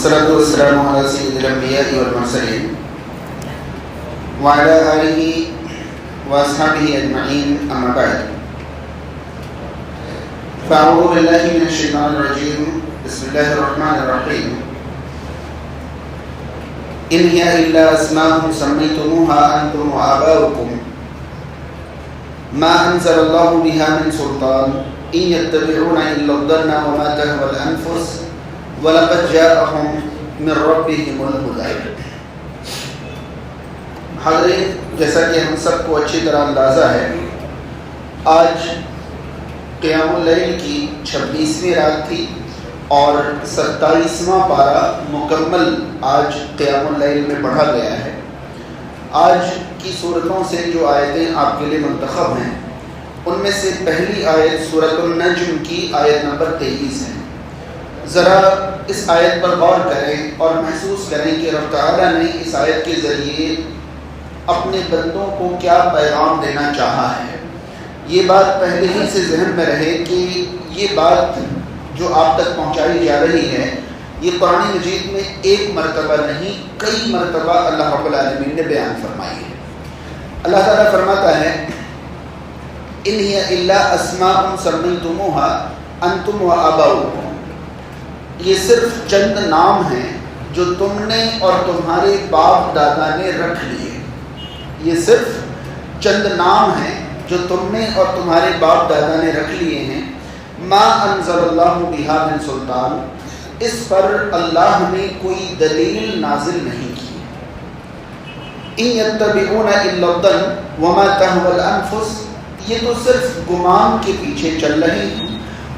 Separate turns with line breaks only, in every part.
والصلاة والسلام على سيد الأنبياء والمرسلين وعلى آله وأصحابه أجمعين أما بعد فأعوذ بالله من الشيطان الرجيم بسم الله الرحمن الرحيم إن هي إلا أسماء سميتموها أنتم وآباؤكم ما أنزل الله بها من سلطان إن يتبعون إلا الظن وما تهوى الأنفس وَلَقَدْ جَاءَهُمْ مِنْ رَبِّهِمُ الْهُدَىٰ۔ حاضرین، جیسا کہ ہم سب کو اچھی طرح اندازہ ہے، آج قیام اللیل کی 26ویں رات تھی اور 27واں پارہ مکمل آج قیام اللیل میں پڑھا گیا ہے۔ آج کی صورتوں سے جو آیتیں آپ کے لیے منتخب ہیں، ان میں سے پہلی آیت سورۃ النجم کی آیت نمبر 23 ہے۔ ذرا اس آیت پر غور کریں اور محسوس کریں کہ رب تعالیٰ نے اس آیت کے ذریعے اپنے بندوں کو کیا پیغام دینا چاہا ہے۔ یہ بات پہلے ہی سے ذہن میں رہے کہ یہ بات جو آپ تک پہنچائی جا رہی ہے، یہ قرآن مجید میں ایک مرتبہ نہیں، کئی مرتبہ اللہ رب العالمین نے بیان فرمائی ہے۔ اللہ تعالیٰ فرماتا ہے ان ہی الا اسماء سمیتموها انتم وآباؤکم، یہ صرف چند نام ہیں جو تم نے اور تمہارے باپ دادا نے رکھ لیے۔ یہ صرف چند نام ہیں جو تم نے اور تمہارے باپ دادا نے رکھ لیے ہیں۔ ما انزل اللہ بہا من سلطان، اس پر اللہ نے کوئی دلیل نازل نہیں کی۔ ان یتبعون الا الظن وما تهوى الانفس، یہ تو صرف گمان کے پیچھے چل رہے ہیں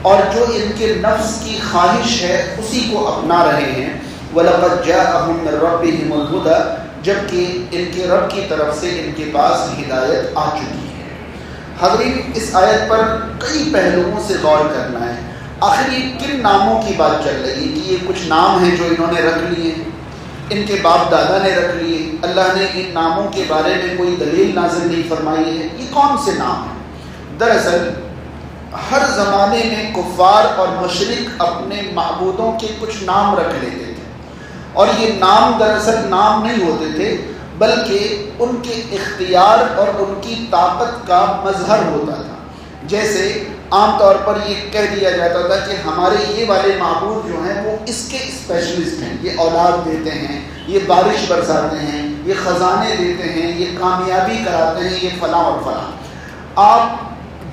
اور جو ان کے نفس کی خواہش ہے اسی کو اپنا رہے ہیں۔ وَلَقَدْ جَاءَهُمْ مِنْ رَبِّهِمُ الْهُدَىٰ، جبکہ ان کے رب کی طرف سے ان کے پاس ہدایت آ چکی ہے۔ حضرین، اس آیت پر کئی پہلوؤں سے غور کرنا ہے۔ آخر یہ کن ناموں کی بات چل رہی ہے کہ یہ کچھ نام ہیں جو انہوں نے رکھ لیے ہیں، ان کے باپ دادا نے رکھ لیے، اللہ نے ان ناموں کے بارے میں کوئی دلیل نازل نہیں فرمائی ہے۔ یہ کون سے نام ہیں؟ دراصل ہر زمانے میں کفار اور مشرک اپنے معبودوں کے کچھ نام رکھ لیتے تھے، اور یہ نام دراصل نام نہیں ہوتے تھے بلکہ ان کے اختیار اور ان کی طاقت کا مظہر ہوتا تھا۔ جیسے عام طور پر یہ کہہ دیا جاتا تھا کہ ہمارے یہ والے معبود جو ہیں وہ اس کے اسپیشلسٹ ہیں، یہ اولاد دیتے ہیں، یہ بارش برساتے ہیں، یہ خزانے دیتے ہیں، یہ کامیابی کراتے ہیں، یہ فلاں اور فلاں۔ آپ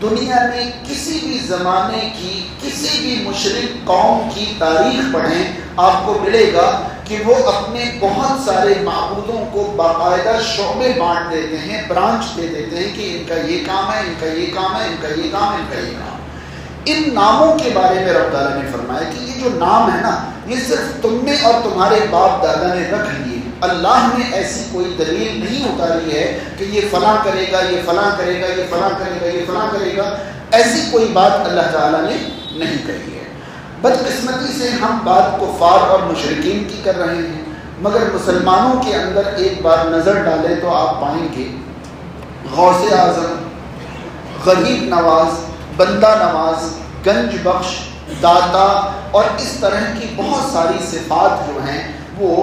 دنیا میں کسی بھی زمانے کی کسی بھی مشرک قوم کی تاریخ پڑھیں، آپ کو ملے گا کہ وہ اپنے بہت سارے معبودوں کو باقاعدہ شعبے بانٹ دیتے ہیں، برانچ دے دیتے ہیں کہ ان کا یہ کام ہے، ان کا یہ کام ہے، ان کا یہ کام ہے، ان کا یہ کام۔ ان ناموں کے بارے میں رب تعالیٰ نے فرمایا کہ یہ جو نام ہے نا، یہ صرف تم نے اور تمہارے باپ دادا نے رکھ لیے۔ اللہ نے ایسی کوئی دلیل نہیں اتاری ہے کہ یہ فلاں کرے گا، یہ فلاں کرے گا، یہ فلاں کرے گا، یہ فلاں کرے گا، ایسی کوئی بات اللہ تعالیٰ نے نہیں کہی ہے۔ بدقسمتی سے ہم بات کفار اور مشرکین کی کر رہے ہیں، مگر مسلمانوں کے اندر ایک بار نظر ڈالیں تو آپ پائیں گے غوث اعظم، غریب نواز، بندہ نواز، گنج بخش، داتا اور اس طرح کی بہت ساری صفات جو ہیں وہ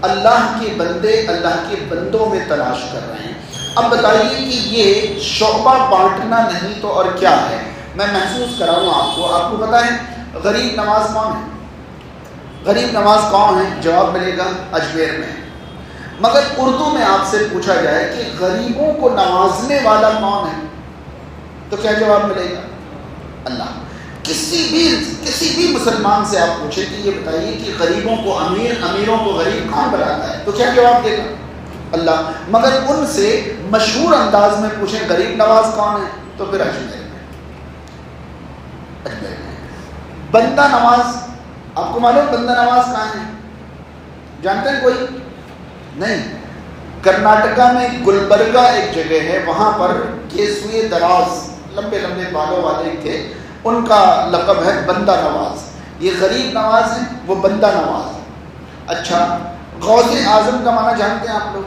اللہ کے بندے اللہ کے بندوں میں تلاش کر رہے ہیں۔ اب بتائیے کہ یہ شعبہ بانٹنا نہیں تو اور کیا ہے؟ میں محسوس کراؤں آپ کو پتہ ہے غریب نواز کون ہے؟ غریب نواز کون ہے؟ جواب ملے گا اجمیر میں۔ مگر اردو میں آپ سے پوچھا جائے کہ غریبوں کو نوازنے والا کون ہے تو کیا جواب ملے گا؟ اللہ۔ کسی بھی مسلمان سے آپ پوچھیں کہ یہ بتائیے کہ غریبوں کو امیر، امیروں کو غریب کون بناتا ہے تو کیا جواب دے گا؟ اللہ۔ مگر ان سے مشہور انداز میں پوچھیں غریب نواز کون ہے تو پھر اجمیر میں۔ بندہ نواز، آپ کو معلوم بندہ نواز کہاں ہے؟ جانتے ہیں کوئی؟ نہیں۔ کرناٹکا میں گلبرگہ ایک جگہ ہے، وہاں پر کیسوئے دراز لمبے لمبے بالوں والے تھے، ان کا لقب ہے بندہ نواز۔ یہ غریب نواز ہیں، وہ بندہ نواز ہیں۔ اچھا، غوث اعظم کا معنی جانتے ہیں آپ لوگ؟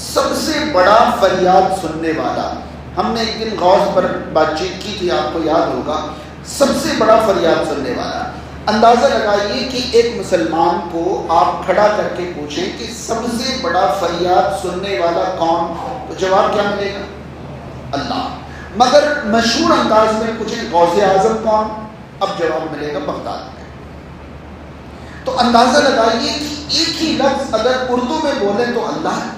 سب سے بڑا فریاد سننے والا۔ ہم نے ایک دن غوث پر بات چیت کی تھی، آپ کو یاد ہوگا، سب سے بڑا فریاد سننے والا۔ اندازہ لگائیے کہ ایک مسلمان کو آپ کھڑا کر کے پوچھیں کہ سب سے بڑا فریاد سننے والا کون، تو جواب کیا ملے گا؟ اللہ۔ مگر مشہور انداز میں پوچھیں غوث اعظم کون، اب جواب ملے گا بغداد میں۔ تو اندازہ لگائیے کہ ایک ہی لفظ اگر اردو میں بولے تو اللہ ہے،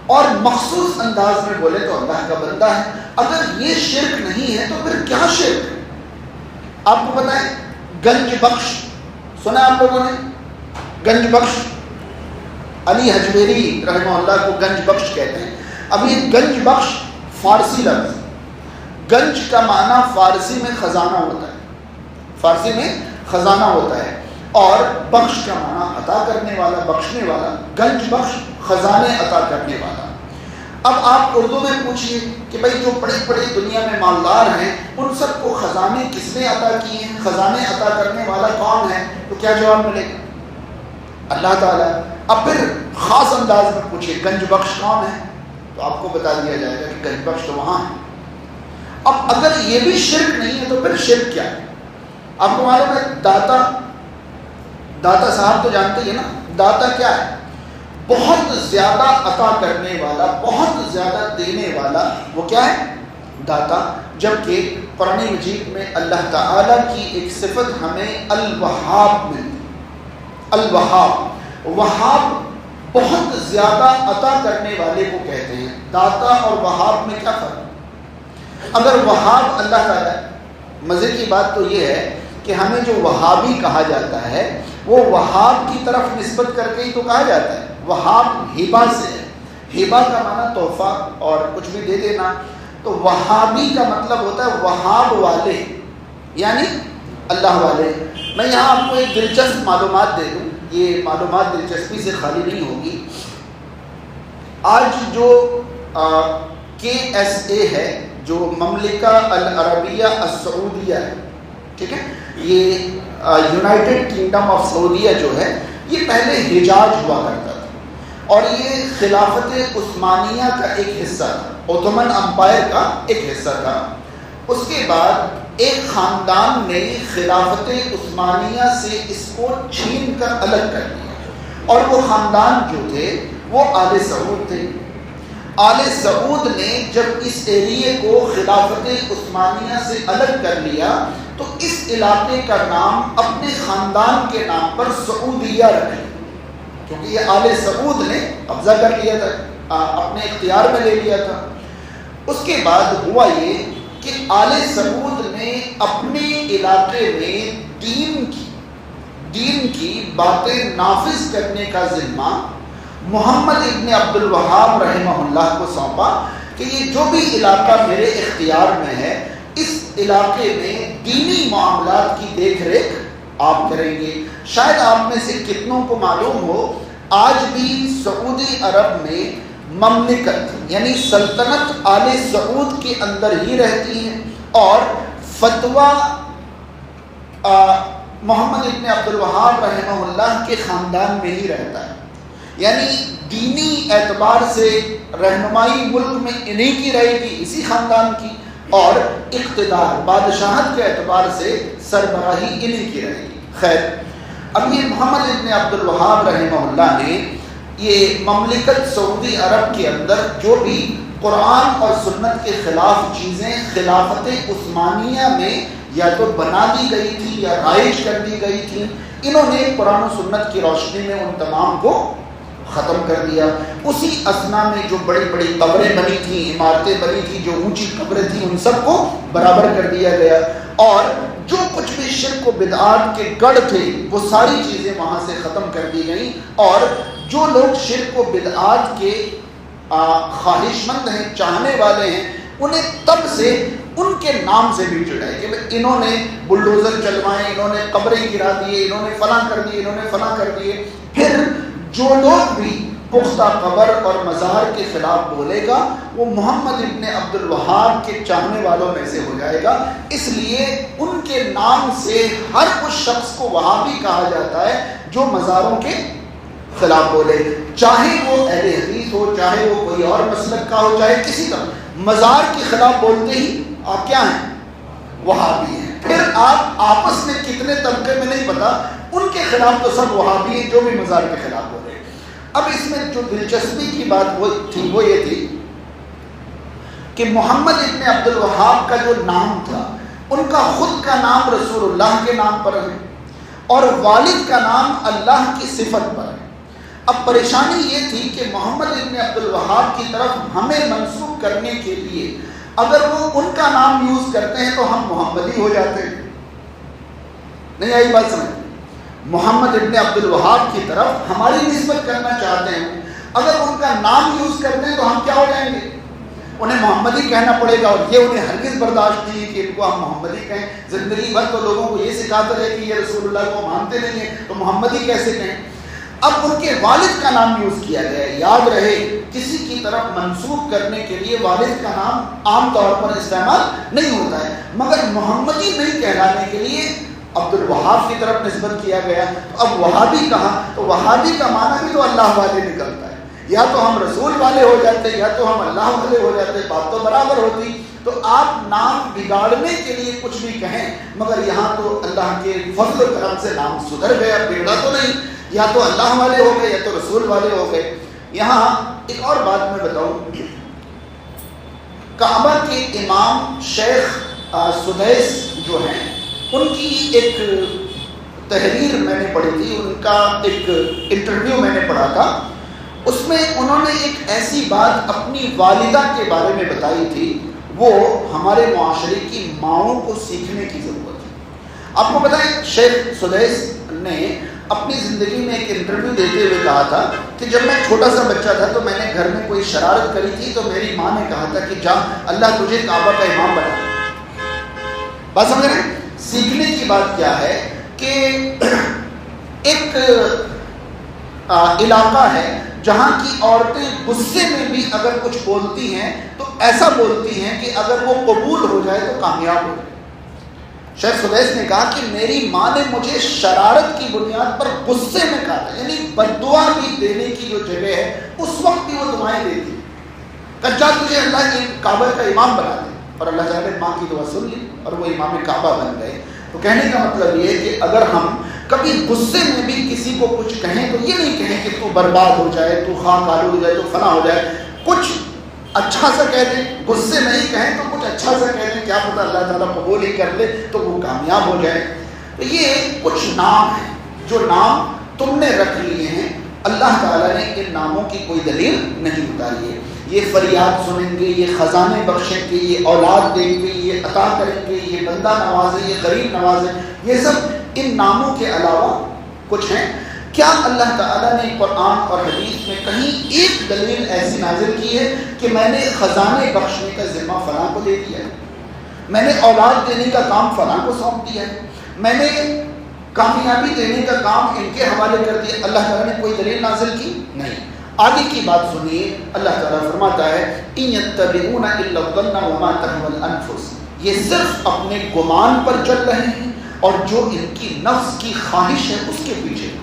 اور مخصوص انداز میں بولے تو اللہ کا بندہ ہے۔ اگر یہ شرک نہیں ہے تو پھر کیا شرک ہے؟ آپ کو بتائیں، گنج بخش سنا آپ لوگوں نے؟ گنج بخش، علی حجویری رحمہ اللہ کو گنج بخش کہتے ہیں۔ اب یہ گنج بخش فارسی لفظ، گنج کا معنی فارسی میں خزانہ ہوتا ہے، فارسی میں خزانہ ہوتا ہے، اور بخش کا معنی عطا کرنے والا، بخشنے والا، گنج بخش خزانے عطا کرنے والا۔ اب آپ اردو میں پوچھئے کہ بھئی جو بڑی بڑی دنیا میں مالدار ہیں ان سب کو خزانے کس نے عطا کیے ہیں، خزانے عطا کرنے والا کون ہے، تو کیا جواب ملے گا؟ اللہ تعالیٰ۔ اب پھر خاص انداز میں پوچھئے گنج بخش کون ہے، تو آپ کو بتا دیا جائے گا کہ گنج بخش تو وہاں ہے۔ اب اگر یہ بھی شرک نہیں ہے تو پھر شرک کیا ہے؟ آپ کو معلوم ہے داتا، داتا صاحب تو جانتے ہی نا، داتا کیا ہے؟ بہت زیادہ عطا کرنے والا، بہت زیادہ دینے والا، وہ کیا ہے؟ داتا۔ جبکہ قرآن مجید میں اللہ تعالیٰ کی ایک صفت ہمیں الوہاب ملتی، الوہاب، وہاب بہت زیادہ عطا کرنے والے کو کہتے ہیں۔ داتا اور وہاب میں کیا فرق؟ اگر وہاب اللہ تعالیٰ، مزے کی بات تو یہ ہے کہ ہمیں جو وہابی کہا جاتا ہے وہ وہاب کی طرف نسبت کر کے ہی تو کہا جاتا ہے۔ وہاب ہبہ سے ہے، ہبہ کا معنی تحفہ اور کچھ بھی دے دینا، تو وہابی کا مطلب ہوتا ہے وہاب والے، یعنی اللہ والے۔ میں یہاں آپ کو ایک دلچسپ معلومات دے دوں، یہ معلومات دلچسپی سے خالی نہیں ہوگی۔ آج جو KSA ہے، جو مملکہ العربیہ السعودیہ ہے، ٹھیک ہے، یہ یونائٹڈ کنگڈم آف سعودیہ جو ہے، یہ پہلے حجاز ہوا کرتا تھا، اور یہ خلافت عثمانیہ کا ایک حصہ تھا، اوتومن امپائر کا ایک حصہ تھا۔ اس کے بعد ایک خاندان نے خلافت عثمانیہ سے اس کو چھین کر الگ کر دیا، اور وہ خاندان جو تھے وہ آل سعود تھے۔ آل سعود نے جب اس ایریے کو خلافت عثمانیہ سے الگ کر لیا تو اس علاقے کا نام اپنے خاندان کے نام پر سعودیہ رکھے، کیونکہ یہ آل سعود نے قبضہ کر لیا تھا، اپنے اختیار میں لے لیا تھا۔ اس کے بعد ہوا یہ کہ آل سعود نے اپنے علاقے میں دین کی باتیں نافذ کرنے کا ذمہ محمد ابن عبد الوہاب رحمہ اللہ کو سونپا کہ یہ جو بھی علاقہ میرے اختیار میں ہے، اس علاقے میں دینی معاملات کی دیکھ ریکھ آپ کریں گے۔ شاید آپ میں سے کتنوں کو معلوم ہو، آج بھی سعودی عرب میں مملکت یعنی سلطنت آل سعود کے اندر ہی رہتی ہے، اور فتویٰ محمد ابن عبد الوہاب رحمہ اللہ کے خاندان میں ہی رہتا ہے، یعنی دینی اعتبار سے رہنمائی ملک میں انہیں کی رہے گی، اسی خاندان کی، اور اقتدار بادشاہت کے اعتبار سے سربراہی انہیں کی رہے گی۔ خیر، اب یہ محمد ابن عبد الوہاب رحمہ اللہ نے یہ مملکت سعودی عرب کے اندر جو بھی قرآن اور سنت کے خلاف چیزیں خلافت عثمانیہ میں یا تو بنا دی گئی تھی یا رائج کر دی گئی تھی، انہوں نے قرآن و سنت کی روشنی میں ان تمام کو ختم کر دیا۔ اسی اثنا میں جو بڑی بڑی قبریں بنی تھیں، عمارتیں بنی تھیں، جو اونچی قبریں تھیں، ان سب کو برابر کر دیا گیا، اور جو کچھ بھی شرک و بدعات کے گڑھ تھے وہ ساری چیزیں وہاں سے ختم کر دی گئیں، اور جو لوگ شرک و بدعات کے خواہش مند ہیں، چاہنے والے ہیں، انہیں تب سے ان کے نام سے بھی جڑا ہے کہ انہوں نے بلڈوزر چلوائے، انہوں نے قبریں گرا دیے، انہوں نے فلاں کر دیے، انہوں نے فلاں کر دیے۔ پھر جو لوگ بھی پختہ قبر اور مزار کے خلاف بولے گا وہ محمد ابن عبد الوہاب کے چاہنے والوں میں سے ہو جائے گا، اس لیے ان کے نام سے ہر اس شخص کو وہابی کہا جاتا ہے جو مزاروں کے خلاف بولے، چاہے وہ اہل حدیث ہو، چاہے وہ کوئی اور مسلک کا ہو، چاہے کسی طرح، مزار کے خلاف بولتے ہی آپ کیا ہیں؟ وہابی ہیں۔ پھر آپ آپس میں کتنے طبقے میں نہیں پتا، ان کے خلاف تو سب وہابی ہیں جو بھی مزار کے خلاف ہو رہے ہیں۔ اب اس میں جو دلچسپی کی بات وہ یہ تھی کہ محمد ابن عبد الوہاب کا جو نام تھا، ان کا خود کا نام رسول اللہ کے نام پر ہے اور والد کا نام اللہ کی صفت پر ہے۔ اب پریشانی یہ تھی کہ محمد ابن عبد الوہاب کی طرف ہمیں منسوب کرنے کے لیے اگر وہ ان کا نام یوز کرتے ہیں تو ہم محمدی ہو جاتے ہیں۔ نہیں آئی بات سمجھ؟ محمد ابن عبد الوہاب کی طرف ہماری نسبت کرنا چاہتے ہیں، اگر ان کا نام یوز کرتے ہیں تو ہم کیا ہو جائیں گے؟ انہیں محمدی کہنا پڑے گا، اور یہ انہیں ہرگز برداشت نہیں ہے کہ ان کو ہم محمدی کہیں۔ زندگی بھر تو لوگوں کو یہ سکھاتے رہے کہ یہ رسول اللہ کو مانتے نہیں ہیں تو محمدی کیسے کہیں۔ اب ان کے والد کا نام یوز کیا گیا ہے۔ یاد رہے کسی کی طرف منسوب کرنے کے لیے والد کا نام عام طور پر استعمال نہیں ہوتا ہے، مگر محمدی نہیں کہلانے کے لیے عبد الوہاب کی طرف نسبت کیا گیا۔ تو اب وہابی کہا تو وہابی کا معنی بھی تو اللہ والے نکلتا ہے، یا تو ہم رسول والے ہو جاتے یا تو ہم اللہ والے ہو جاتے، بات تو برابر ہوتی۔ تو آپ نام بگاڑنے کے لیے کچھ بھی کہیں، مگر یہاں تو اللہ کے فضل و کرم سے نام سدھر گیا، بگڑا تو نہیں، یا تو اللہ والے ہو گئے یا تو رسول والے ہو گئے۔ یہاں ایک اور بات میں بتاؤں، کعبہ کے امام شیخ سدیس جو ہیں، ان کی ایک تحریر میں نے پڑھی تھی، ان کا ایک انٹرویو میں نے پڑھا تھا، اس میں انہوں نے ایک ایسی بات اپنی والدہ کے بارے میں بتائی تھی، وہ ہمارے معاشرے کی ماؤں کو سیکھنے کی ضرورت ہے۔ آپ کو بتائیں شیخ سدیس نے اپنی زندگی میں ایک انٹرویو دیتے ہوئے کہا تھا کہ جب میں چھوٹا سا بچہ تھا تو میں نے گھر میں کوئی شرارت کری تھی تو میری ماں نے کہا تھا کہ جا اللہ تجھے کعبہ کا امام بنا۔ بات سمجھ رہے ہیں؟ سیکھنے کی بات کیا ہے کہ ایک علاقہ ہے جہاں کی عورتیں غصے میں بھی اگر کچھ بولتی ہیں تو ایسا بولتی ہیں کہ اگر وہ قبول ہو جائے تو کامیاب ہو جائے۔ شیخ سدیس نے کہا کہ میری ماں نے مجھے شرارت کی بنیاد پر غصے میں کہا تھا، یعنی بددعا بھی دینے کی جو جگہ ہے اس وقت بھی وہ دعائیں دیتی، کچا تجھے اللہ کے کعبہ کا امام بنا دے، اور اللہ تعالیٰ نے ماں کی دعا سن لی اور وہ امام کعبہ بن گئے۔ تو کہنے کا مطلب یہ ہے کہ اگر ہم کبھی غصے میں بھی کسی کو کچھ کہیں تو یہ نہیں کہیں کہ تو برباد ہو جائے، تو خاک آلود ہو جائے، تو فنا ہو جائے، کچھ اچھا سا کہہ دیں، غصے میں ہی کہیں تو کچھ اچھا سا کہہ دیں، کیا پتہ اللہ تعالیٰ قبول ہی کر لے تو وہ کامیاب ہو جائے۔ تو یہ کچھ نام ہیں جو نام تم نے رکھ لیے ہیں، اللہ تعالیٰ نے ان ناموں کی کوئی دلیل نہیں اتاری ہے۔ یہ فریاد سنیں گے، یہ خزانے بخشیں گے، یہ اولاد دیں گے، یہ عطا کریں گے، یہ بندہ نوازے، یہ غریب نوازے، یہ سب ان ناموں کے علاوہ کچھ ہیں۔ کیا اللہ تعالیٰ نے قرآن اور حدیث میں کہیں ایک دلیل ایسی نازل کی ہے کہ میں نے خزانے بخشنے کا ذمہ فلاں کو دے دیا ہے، میں نے اولاد دینے کا کام فلاں کو سونپ دیا ہے، میں نے کامیابی دینے کا کام ان کے حوالے کر دیا؟ اللہ تعالیٰ نے کوئی دلیل نازل کی نہیں۔ آگے کی بات سنیے، اللہ تعالیٰ فرماتا ہے إِن يَتَّبِعُونَ إِلَّا الظَّنَّ وَمَا تَهْوَى الْأَنفُسُ، یہ صرف اپنے گمان پر چل رہے ہیں اور جو ان کی نفس کی خواہش ہے اس کے پیچھے۔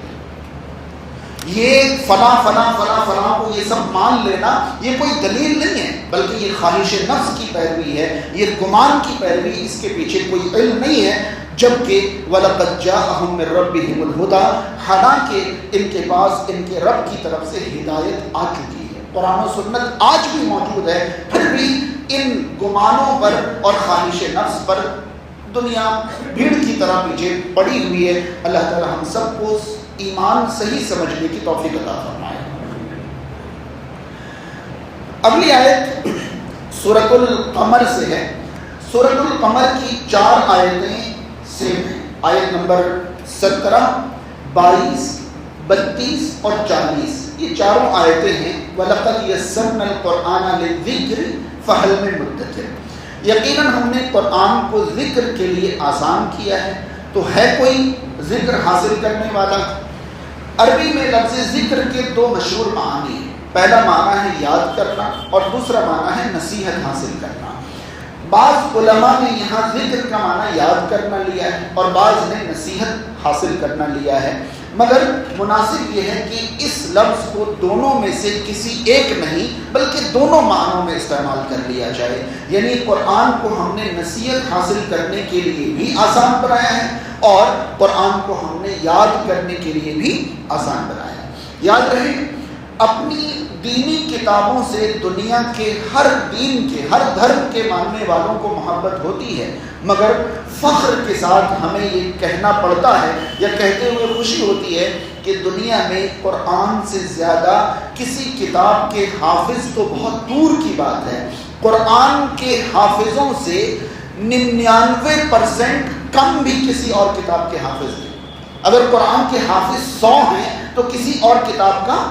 یہ فلاں فلاں فلاں فلاں کو یہ سب مان لینا یہ کوئی دلیل نہیں ہے، بلکہ یہ خواہش نفس کی پیروی ہے، یہ گمان کی پیروی، اس کے پیچھے کوئی علم نہیں ہے۔ جبکہ وَلَقَدْ جَاءَهُم مِّن رَّبِّهِمُ الْهُدَىٰ، حالانکہ ان کے پاس ان کے رب کی طرف سے ہدایت آ چکی ہے، قرآن و سنت آج بھی موجود ہے، پھر بھی ان گمانوں پر اور خواہش نفس پر دنیا بھیڑ کی طرح پیچھے پڑی ہوئی ہے۔ اللہ تعالی ہم سب کو ایمان صحیح سمجھنے کی توفیق عطا فرمائے۔ اگلی آیت سورۃ القمر سے ہے۔ سورۃ القمر کی 4 آیتیں سیم ہیں، آیت نمبر 17، 22، 32 اور 40، یہ چاروں آیتیں ہیں۔ وَلَقَدْ يَسَّرْنَا الْقُرْآنَ لِلذِّكْرِ فَهَلْ مِن مُدَّكِرٍ، یقیناً ہم نے قرآن کو ذکر کے لیے آسان کیا ہے، تو ہے کوئی ذکر حاصل کرنے والا؟ عربی میں لفظ ذکر کے 2 مشہور معنی ہیں، پہلا معنی ہے یاد کرنا اور دوسرا معنی ہے نصیحت حاصل کرنا۔ بعض علماء نے یہاں ذکر کا معنی یاد کرنا لیا ہے اور بعض نے نصیحت حاصل کرنا لیا ہے، مگر مناسب یہ ہے کہ اس لفظ کو دونوں میں سے کسی ایک نہیں بلکہ دونوں معنوں میں استعمال کر لیا جائے. یعنی قرآن کو ہم نے نصیحت حاصل کرنے کے لیے بھی آسان بنایا ہے اور قرآن کو ہم نے یاد کرنے کے لیے بھی آسان بنایا ہے. یاد رہے، اپنی دینی کتابوں سے دنیا کے ہر دین کے، ہر دھرم کے ماننے والوں کو محبت ہوتی ہے، مگر فخر کے ساتھ ہمیں یہ کہنا پڑتا ہے یا کہتے ہوئے خوشی ہوتی ہے کہ دنیا میں قرآن سے زیادہ کسی کتاب کے حافظ تو بہت دور کی بات ہے. قرآن کے حافظوں سے 99% کم بھی کسی اور کتاب کے حافظ ہیں. اگر قرآن کے حافظ 100 ہیں تو کسی اور کتاب کا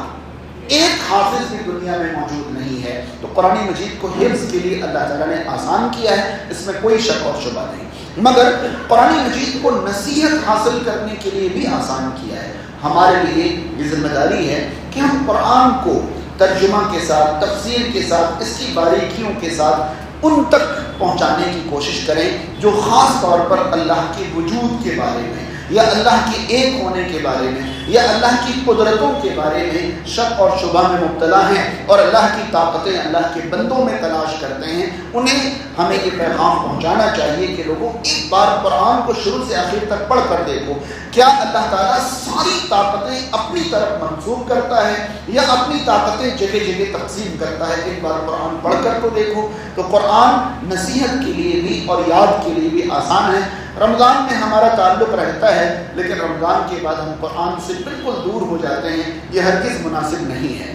ایک حافظ بھی دنیا میں موجود نہیں ہے. تو قرآن مجید کو حفظ کے لیے اللہ تعالیٰ نے آسان کیا ہے، اس میں کوئی شک اور شبہ نہیں، مگر قرآن مجید کو نصیحت حاصل کرنے کے لیے بھی آسان کیا ہے. ہمارے لیے یہ ذمہ داری ہے کہ ہم قرآن کو ترجمہ کے ساتھ، تفسیر کے ساتھ، اس کی باریکیوں کے ساتھ ان تک پہنچانے کی کوشش کریں جو خاص طور پر اللہ کے وجود کے بارے میں یا اللہ کے ایک ہونے کے بارے میں یا اللہ کی قدرتوں کے بارے میں شک اور شبہ میں مبتلا ہیں اور اللہ کی طاقتیں اللہ کے بندوں میں تلاش کرتے ہیں. انہیں ہمیں یہ پیغام پہنچانا چاہیے کہ لوگوں ایک بار قرآن کو شروع سے آخر تک پڑھ کر دیکھو، کیا اللہ تعالیٰ ساری طاقتیں اپنی طرف منسوب کرتا ہے یا اپنی طاقتیں جگہ جگہ تقسیم کرتا ہے. ایک بار قرآن پڑھ کر تو دیکھو. تو قرآن نصیحت کے لیے بھی اور یاد کے لیے بھی آسان ہے. رمضان میں ہمارا تعلق رہتا ہے لیکن رمضان کے بعد ہم قرآن سے بالکل دور ہو جاتے ہیں، یہ ہرگز مناسب نہیں ہے.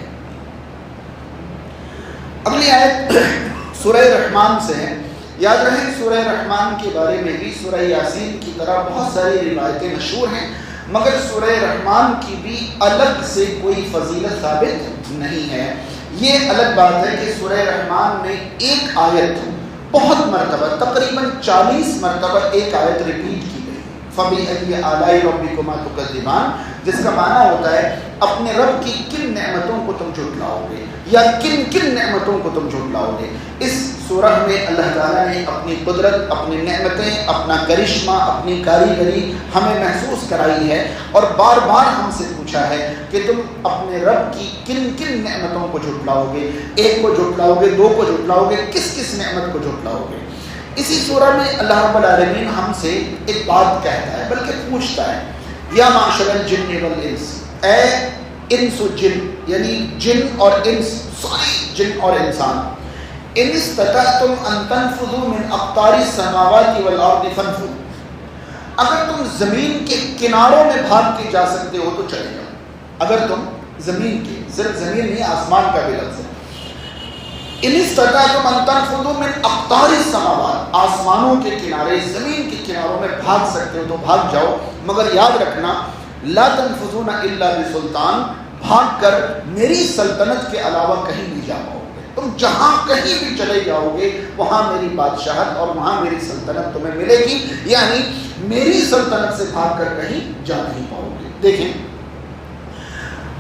اگلی آیت سورہ رحمان سے ہے. یاد رہے سورہ رحمان کے بارے میں بھی سورہ یاسین کی طرح بہت ساری روایتیں مشہور ہیں، مگر سورہ رحمان کی بھی الگ سے کوئی فضیلت ثابت نہیں ہے. یہ الگ بات ہے کہ سورہ رحمان میں ایک آیت بہت مرتبہ، تقریباً 40 مرتبہ ایک آیت ریپیٹ کی گئی، فَبِأَيِّ آلَاءِ رَبِّكُمَا تُكَذِّبَانِ، جس کا معنی ہوتا ہے اپنے رب کی کن نعمتوں کو تم جھٹلاؤ گے یا کن کن نعمتوں کو تم جھٹلاؤ گے. اس سورہ میں اللہ تعالیٰ نے اپنی قدرت، اپنی نعمتیں، اپنا کرشمہ، اپنی کاریگری ہمیں محسوس کرائی ہے اور بار بار ہم سے پوچھا ہے کہ تم اپنے رب کی کن کن نعمتوں کو جھٹلاؤ گے. ایک کو جھٹلاؤ گے، دو کو جھٹلاؤ گے، کس کس نعمت کو جھٹلاؤ گے. اسی سورہ میں اللہ رب العالمین ہم سے ایک بات کہتا ہے بلکہ پوچھتا ہے، یا معشر الجن والانس، اے انس و جن، یعنی جن اور انس، ساری جن اور انسان، ان استطعتم ان تنفذوا من اقطار السماوات والارض فانفذوا، اگر تم زمین کے کناروں میں بھاگ کے جا سکتے ہو تو چلے جاؤ. اگر تم زمین کے، صرف زمین نہیں، آسمان کا بھی لفظ ہے. ان استطعتم ان تنفذوا من اقطار السماوات، آسمانوں کے کنارے، زمین کے کناروں میں بھاگ سکتے ہو تو بھاگ جاؤ، مگر یاد رکھنا لا تنفذون الا بسلطان، بھاگ کر میری سلطنت کے علاوہ کہیں نہیں جا پاؤ گے. تم جہاں کہیں بھی چلے جاؤ گے وہاں میری بادشاہت اور وہاں میری سلطنت تمہیں ملے گی، یعنی میری سلطنت سے بھاگ کر کہیں جا نہیں پاؤ گے. دیکھیں،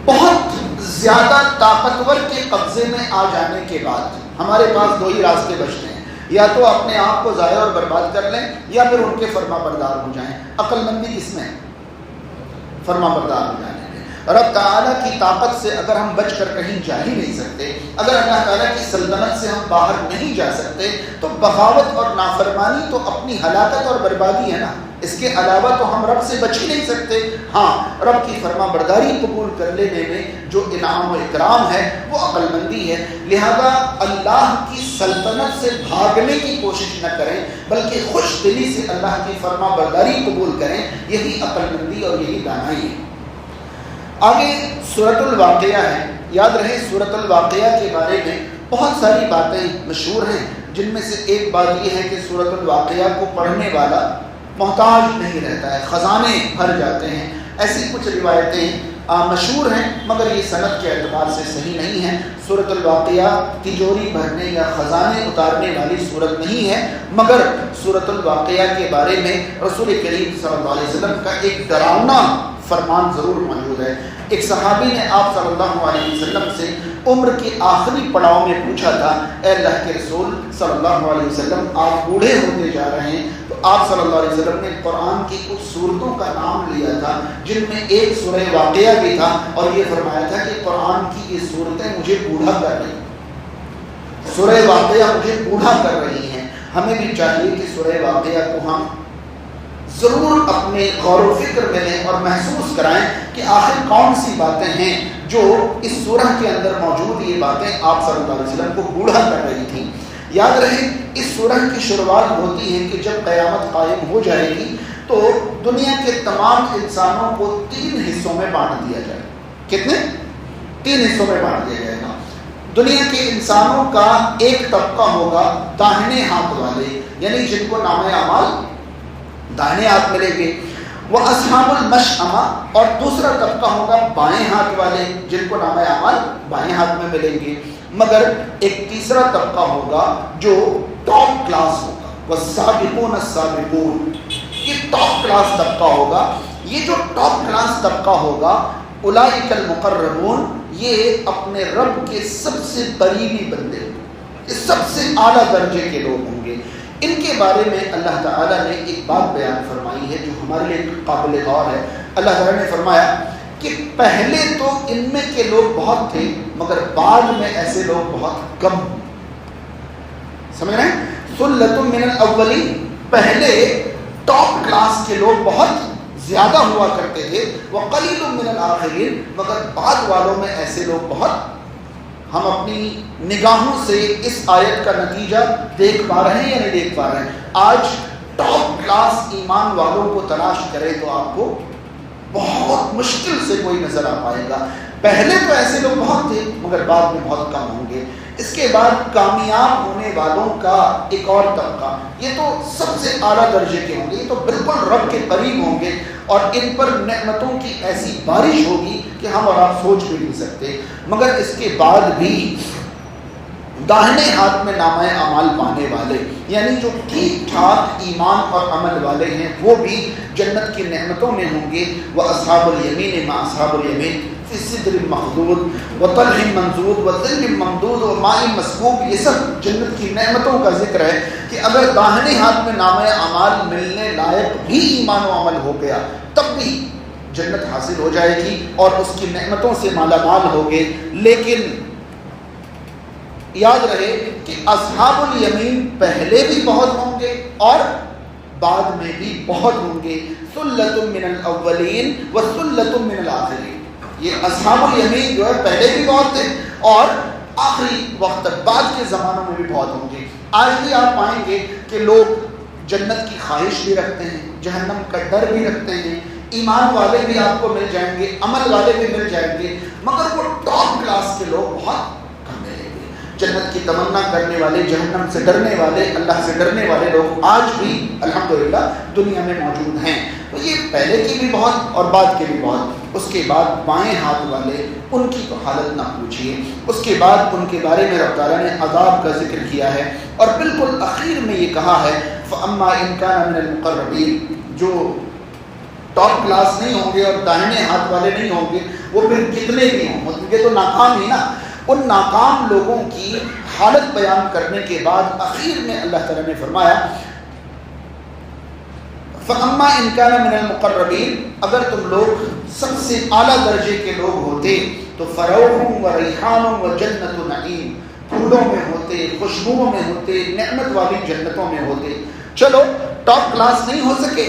بہت زیادہ طاقتور کے قبضے میں آ جانے کے بعد ہمارے پاس دو ہی راستے بچتے ہیں، یا تو اپنے آپ کو ضائع اور برباد کر لیں یا پھر ان کے فرما بردار ہو جائیں. عقل مندی کس میں ہے؟ فرما بردار ہو جانے میں. رب تعالیٰ کی طاقت سے اگر ہم بچ کر کہیں جا ہی نہیں سکتے، اگر اللہ تعالیٰ کی سلطنت سے ہم باہر نہیں جا سکتے، تو بغاوت اور نافرمانی تو اپنی ہلاکت اور بربادی ہے نا. اس کے علاوہ تو ہم رب سے بچ ہی نہیں سکتے. ہاں، رب کی فرما برداری قبول کر لینے میں جو انعام و اکرام ہے وہ عقل مندی ہے. لہذا اللہ کی سلطنت سے بھاگنے کی کوشش نہ کریں بلکہ خوش دلی سے اللہ کی فرما برداری قبول کریں. یہی عقل مندی اور یہی دانائی ہے. آگے سورۃ الواقعہ ہے. یاد رہے سورۃ الواقعہ کے بارے میں بہت ساری باتیں مشہور ہیں، جن میں سے ایک بات یہ ہے کہ سورۃ الواقعہ کو پڑھنے والا محتاج نہیں رہتا ہے، خزانے بھر جاتے ہیں. ایسی کچھ روایتیں مشہور ہیں مگر یہ سند کے اعتبار سے صحیح نہیں ہے. سورۃ الواقعہ تجوری بھرنے یا خزانے اتارنے والی سورت نہیں ہے، مگر سورۃ الواقعہ کے بارے میں رسول کریم صلی اللہ علیہ وسلم کا ایک ڈراؤنا فرمان ضرور موجود ہے. ایک صحابی نے آپ صلی اللہ علیہ وسلم سے عمر کے آخری پڑاؤ میں پوچھا تھا اے اللہ کے رسول صلی اللہ علیہ وسلم آپ بوڑھے ہوتے جا رہے ہیں، تو آپ صلی اللہ علیہ وسلم نے قرآن کی کچھ صورتوں کا نام لیا تھا جن میں ایک سورہ واقعہ بھی تھا، اور یہ فرمایا تھا کہ قرآن کی یہ صورتیں مجھے بوڑھا کر رہی ہیں، سورہ واقعہ مجھے بوڑھا کر رہی ہیں۔ ہمیں بھی چاہیے کہ سورہ واقعہ کو ہم ضرور اپنے غور و فکر میں لیں اور محسوس کرائیں کہ آخر کون سی باتیں ہیں جو اس سورہ کے اندر موجود یہ باتیں آپ صلی اللہ علیہ وسلم کو بوڑھا کر رہی تھیں۔ یاد رہے اس سورہ کی شروعات ہوتی ہے کہ جب قیامت قائم ہو جائے گی تو دنیا کے تمام انسانوں کو 3 حصوں میں بانٹ دیا جائے گا۔ کتنے؟ 3 حصوں میں بانٹ دیا جائے گا۔ دنیا کے انسانوں کا ایک طبقہ ہوگا داہنے ہاتھ والے، یعنی جن کو نامہ اعمال داہنے ہاتھ ملیں گے، وہ اصحاب المشأمہ، اور دوسرا طبقہ ہوگا بائیں ہاتھ والے جن کو نامہ اعمال بائیں ہاتھ میں ملیں گے، مگر ایک تیسرا طبقہ ہوگا جو ٹاپ کلاس ہوگا، والسابقون السابقون، یہ ٹاپ کلاس طبقہ ہوگا۔ یہ جو ٹاپ کلاس طبقہ ہوگا اولئک المقربون، یہ اپنے رب کے سب سے قریبی بندے، یہ سب سے اعلیٰ درجے کے لوگ ہوں گے۔ ان کے بارے میں اللہ تعالیٰ نے ایک بات بیان فرمائی ہے جو ہمارے لیے قابل غور ہے۔ اللہ تعالیٰ نے فرمایا کہ پہلے تو ان میں کے لوگ بہت تھے مگر بعد میں ایسے لوگ بہت کم، سمجھ رہے ہیں؟ ثلۃ من الاولین، پہلے ٹاپ کلاس کے لوگ بہت زیادہ ہوا کرتے تھے، وقلیل من الاخرین، مگر بعد والوں میں ایسے لوگ بہت۔ ہم اپنی نگاہوں سے اس آیت کا نتیجہ دیکھ پا رہے ہیں یا نہیں دیکھ پا رہے ہیں؟ آج ٹاپ کلاس ایمان والوں کو تلاش کرے تو آپ کو بہت مشکل سے کوئی نظر آ پائے گا۔ پہلے تو ایسے لوگ بہت تھے مگر بعد میں بہت کم ہوں گے۔ اس کے بعد کامیاب ہونے والوں کا ایک اور طبقہ، یہ تو سب سے اعلیٰ درجے کے ہوں گے، یہ تو بالکل رب کے قریب ہوں گے اور ان پر نعمتوں کی ایسی بارش ہوگی کہ ہم اور آپ سوچ بھی نہیں سکتے۔ مگر اس کے بعد بھی داہنے ہاتھ میں نامہ اعمال پانے والے، یعنی جو ٹھیک ٹھاک ایمان اور عمل والے ہیں، وہ بھی جنت کی نعمتوں میں ہوں گے۔ وَأَصْحَابُ الْيَمِينِ مَا أَصْحَابُ الْيَمِينِ فِي سِدْرٍ مَّخْضُودٍ وَطَلْحٍ مَّنضُودٍ وَظِلٍّ مَّمْدُودٍ وَمَاءٍ مَّسْكُوبٍ، یہ سب جنت کی نعمتوں کا ذکر ہے کہ اگر داہنے ہاتھ میں نامہ اعمال ملنے لائق بھی ایمان و عمل ہو گیا تب بھی جنت حاصل ہو جائے گی اور اس کی نعمتوں سے مالا مال ہوگے۔ لیکن یاد رہے کہ اصحاب الیمین پہلے بھی بہت ہوں گے اور بعد میں بھی بہت ہوں گے۔ ثلۃ من الاولین وثلۃ من الاخرین، یہ اصحاب الیمین جو ہے پہلے بھی بہت تھے اور آخری وقت تک بعد کے زمانوں میں بھی بہت ہوں گے۔ آج بھی آپ پائیں گے کہ لوگ جنت کی خواہش بھی رکھتے ہیں، جہنم کا ڈر بھی رکھتے ہیں، ایمان والے بھی آپ کو مل جائیں گے، عمل والے بھی مل جائیں گے، مگر وہ ٹاپ کلاس کے لوگ بہت کم ملیں گے۔ جنت کی تمنا کرنے والے، جہنم سے ڈرنے والے، اللہ سے ڈرنے والے لوگ آج بھی الحمدللہ دنیا میں موجود ہیں۔ تو یہ پہلے کی بھی بہت اور بعد کے بھی بہت۔ اس کے بعد بائیں ہاتھ والے، ان کی تو حالت نہ پوچھیے۔ اس کے بعد ان کے بارے میں رب تعالیٰ نے عذاب کا ذکر کیا ہے اور بالکل اخیر میں یہ کہا ہے فَأَمَّا إِن كَانَ مِنَ الْمُقَرَّبِينَ، جو ٹاپ کلاس نہیں ہوں گے اور داہنے ہاتھ والے نہیں ہوں گے وہ پھر کتنے بھی ہوں گے تو ناکام ہی نا۔ ان ناکام لوگوں کی حالت بیان کرنے کے بعد اخیر میں اللہ تعالیٰ نے فرمایا فَأَمَّا إِن كَانَ مِنَ الْمُقَرَّبِينَ، اگر تم لوگ سب سے اعلیٰ درجے کے لوگ ہوتے تو فَرَوْحٌ وَرَيْحَانٌ وَجَنَّتُ نَعِيمٍ، پھولوں میں ہوتے، خوشبوؤں میں ہوتے، نعمت والی جنتوں میں ہوتے۔ چلو ٹاپ کلاس نہیں ہو سکے،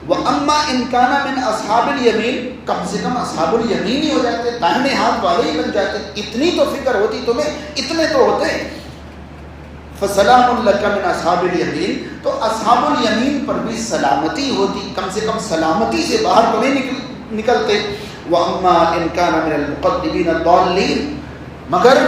وَأَمَّا إِن كَانَ مِنْ أَصْحَابِ الْيَمِينِ، کم سے کم اصحاب الیمین ہی ہو جاتے، داہنے ہاتھ والے ہی بن جاتے، اتنی تو فکر ہوتی تمہیں، اتنے تو ہوتے۔ فَسَلَامٌ لَكَ مِنْ أَصْحَابِ الْيَمِينِ، تو اصحاب الیمین پر بھی سلامتی ہوتی، کم سے کم سلامتی سے باہر تو نہیں نکلتے۔ وَأَمَّا إِن كَانَ مِنَ الْمُقَذِّبِينَ الضَّالِّينَ، مگر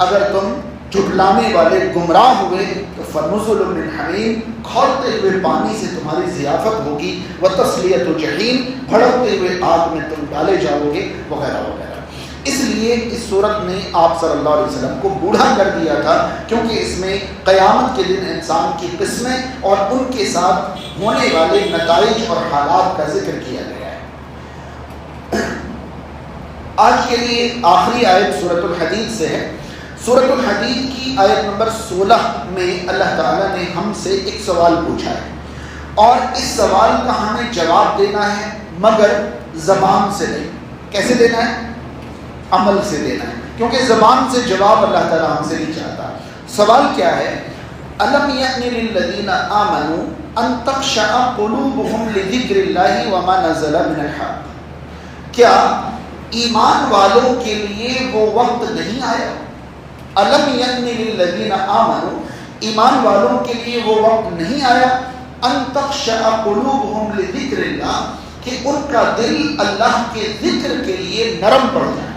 اگر تم جھٹلانے والے گمراہ ہوئے تو فَنُزُلٌ مِّنْ حَمِيمٍ، کھولتے ہوئے پانی سے تمہاری ضیافت ہوگی، وَتَصْلِيَةُ جَحِيمٍ، بھڑکتے ہوئے آگ میں تم ڈالے جاؤ گے، وغیرہ وغیرہ۔ اس لیے اس صورت نے آپ صلی اللہ علیہ وسلم کو بوڑھا کر دیا تھا، کیونکہ اس میں قیامت کے دن انسان کی قسمیں اور ان کے ساتھ ہونے والے نتائج اور حالات کا ذکر کیا گیا ہے۔ آج کے لیے آخری آیت سورۃ الحدید سے ہے۔ سورۃ الحدید کی آیت نمبر 16 میں اللہ تعالیٰ نے ہم سے ایک سوال پوچھا ہے، اور اس سوال کا ہمیں جواب دینا ہے، مگر زبان سے نہیں۔ کیسے دینا ہے؟ عمل سے دینا ہے، کیونکہ زبان سے جواب اللہ تعالیٰ ہم سے نہیں چاہتا۔ سوال کیا ہے؟ أَلَمْ يَأْنِ لِلَّذِينَ آمَنُوا أَن تَخْشَعَ قُلُوبُهُمْ لِذِكْرِ اللَّهِ وَمَا نَزَلَ مِنَ الْحَقِّ، کیا ایمان والوں کے لیے وہ وقت نہیں آیا؟ أَلَمْ يَأْنِ لِلَّذِينَ آمَنُوا، ایمان والوں کے لیے وہ وقت نہیں آیا، أَن تَخْشَعَ قُلُوبُهُمْ لِذِكْرِ اللَّهِ، کہ ان کا دل اللہ کے ذکر کے لیے نرم پڑ جائے۔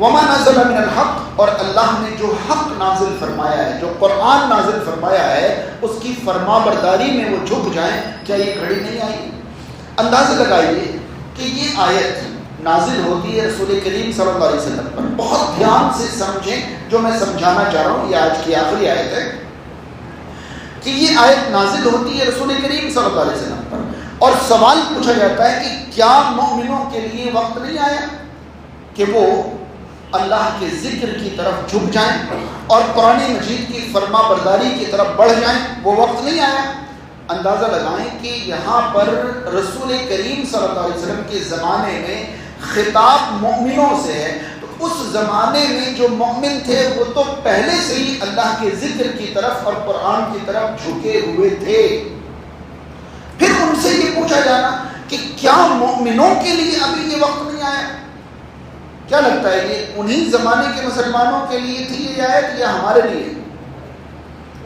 وما نزل من الحق، اور اللہ نے جو حق نازل فرمایا ہے، جو قرآن نازل فرمایا ہے، اس کی فرما برداری میں وہ جھک جائیں۔ کیا یہ گھڑی نہیں آئی؟ اندازہ لگائیے کہ یہ آیت نازل ہوتی ہے رسول کریم صلی اللہ علیہ وسلم پر۔ بہت دھیان سے سمجھیں جو میں سمجھانا چاہ رہا ہوں، یہ آج کی آخری آیت ہے کہ یہ آیت نازل ہوتی ہے رسول کریم صلی اللہ علیہ وسلم پر، اور سوال پوچھا جاتا ہے کہ کیا مومنوں کے لیے وقت نہیں آیا کہ وہ اللہ کے ذکر کی طرف جھک جائیں اور قرآن مجید کی فرما برداری کی طرف بڑھ جائیں؟ وہ وقت نہیں آیا؟ اندازہ لگائیں کہ یہاں پر رسول کریم صلی اللہ علیہ وسلم کے زمانے میں خطاب مومنوں سے ہے، تو اس زمانے میں جو مومن تھے وہ تو پہلے سے ہی اللہ کے ذکر کی طرف اور قرآن کی طرف جھکے ہوئے تھے۔ پھر ان سے یہ پوچھا جانا کہ کیا مومنوں کے لیے ابھی یہ وقت نہیں آیا؟ کیا لگتا ہے یہ انہی زمانے کے مسلمانوں کے لیے تھی یہ آیت یا ہمارے لیے؟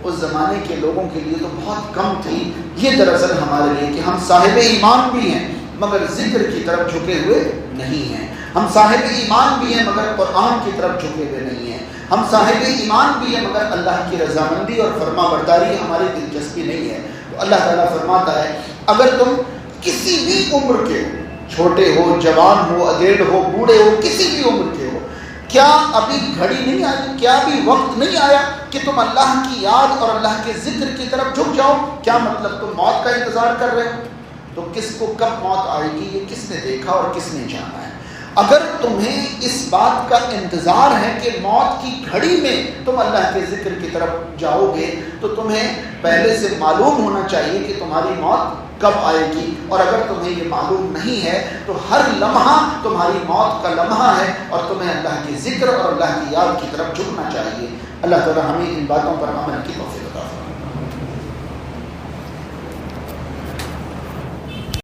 اس زمانے کے لوگوں کے لیے تو بہت کم تھی، یہ دراصل ہمارے لیے کہ ہم صاحب ایمان بھی ہیں مگر ذکر کی طرف جھکے ہوئے نہیں ہیں، ہم صاحب ایمان بھی ہیں مگر قرآن کی طرف جھکے ہوئے نہیں ہیں، ہم صاحب ایمان بھی ہیں مگر اللہ کی رضامندی اور فرما برداری ہماری دلچسپی نہیں ہے۔ تو اللہ تعالیٰ فرماتا ہے اگر تم کسی بھی عمر کے ہو، چھوٹے ہو، جوان ہو، ادھیڑ ہو، بوڑھے ہو، کسی بھی عمر کے ہو، کیا ابھی گھڑی نہیں آئی، کیا ابھی وقت نہیں آیا کہ تم اللہ کی یاد اور اللہ کے ذکر کی طرف جھک جاؤ؟ کیا مطلب تم موت کا انتظار کر رہے ہو؟ تو کس کو کب موت آئے گی یہ کس نے دیکھا اور کس نے جانا ہے؟ اگر تمہیں اس بات کا انتظار ہے کہ موت کی گھڑی میں تم اللہ کے ذکر کی طرف جاؤ گے تو تمہیں پہلے سے معلوم ہونا چاہیے کہ تمہاری موت کب آئے گی، اور اگر تمہیں یہ معلوم نہیں ہے تو ہر لمحہ تمہاری موت کا لمحہ ہے اور تمہیں اللہ کے ذکر اور اللہ کی یاد کی طرف جھکنا چاہیے۔ اللہ تعالی ہمیں ان باتوں پر عمل کی توفیق